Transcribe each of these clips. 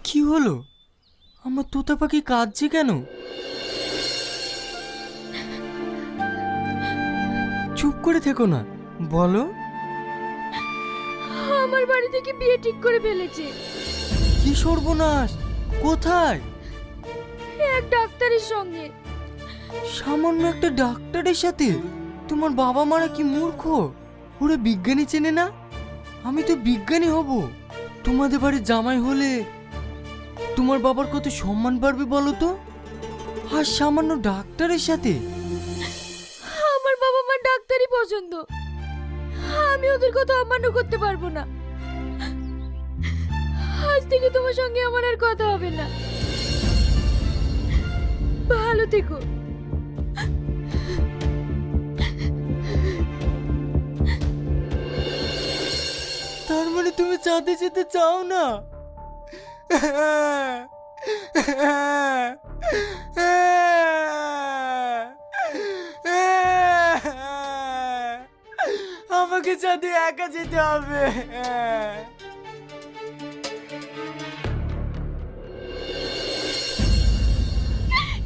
কি হলো? আমার তোতা পাখি কাঁদছে কেন? চুপ করে থেকো না, বলো। আমার বাড়ি থেকে বিয়ে ঠিক করে ফেলেছে। কি সর্বনাশ! কোথায়? এক ডাক্তারের সঙ্গে। সামান্য একটা ডাক্তারের সাথে? তোমার বাবা মারা কি মূর্খ? ওরা বিজ্ঞানী চেনে না? আমি তো বিজ্ঞানী হব। তোমাদের বাড়ির জামাই হলে তোমার বাবার কত সম্মান বাড়বে বলো তো? আর সামান্য ডাক্তারের সাথে? আমার বাবা মা ডাক্তারই পছন্দ। আমি ওদের কথা অমান্য করতে পারবো না। আজ থেকে তোমার সঙ্গে আমার আর কথা হবে না। ভালো থেকো। তার মানে তুমি চাঁদে যেতে চাও না? আমাকে চাঁদে একা যেতে হবে।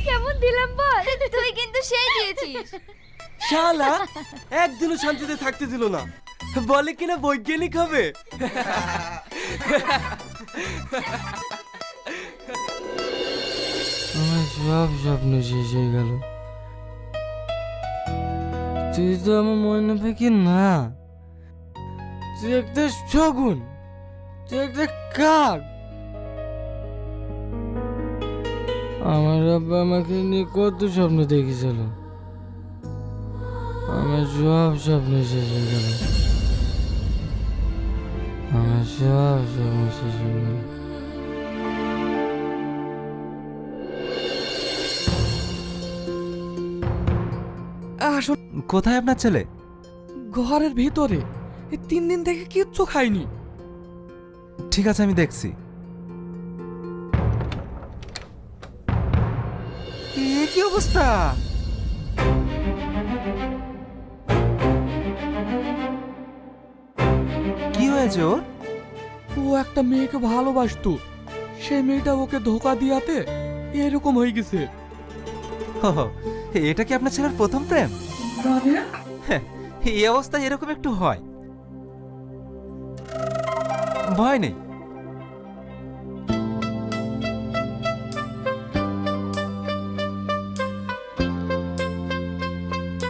কেমন দিলাম বল? তুই কিন্তু সেই দিয়েছিস। শালা একদিনও শান্তিতে থাকতে দিল না, বলে কিনা বৈজ্ঞানিক হবে। আমার সব স্বপ্ন শেষ হয়ে গেল। তুই তো আমার মনে পাখি না, তুই একটা শগুন, তুই একটা কাক। আমার আব্বা আমাকে নিয়ে কত স্বপ্ন দেখেছিল, আমার সব স্বপ্ন শেষ হয়ে গেল। আমার সব স্বপ্ন শেষ হয়ে গেল। আসুন। কোথায় আপনার ছেলে? ঘরের ভিতরে। এই 3 দিন থেকে কিচ্ছু খাইনি। ঠিক আছে, আমি দেখছি। কি অবস্থা? কি হয়েছে ওর? ও একটা মেয়েকে ভালোবাসতো, সেই মেয়েটা ওকে ধোকা দিয়াতে এরকম হয়ে গেছে। এটা কি আপনার ছেলের প্রথম প্রেম? হ্যাঁ, এই অবস্থায় এরকম একটু হয়। ভয় নেই,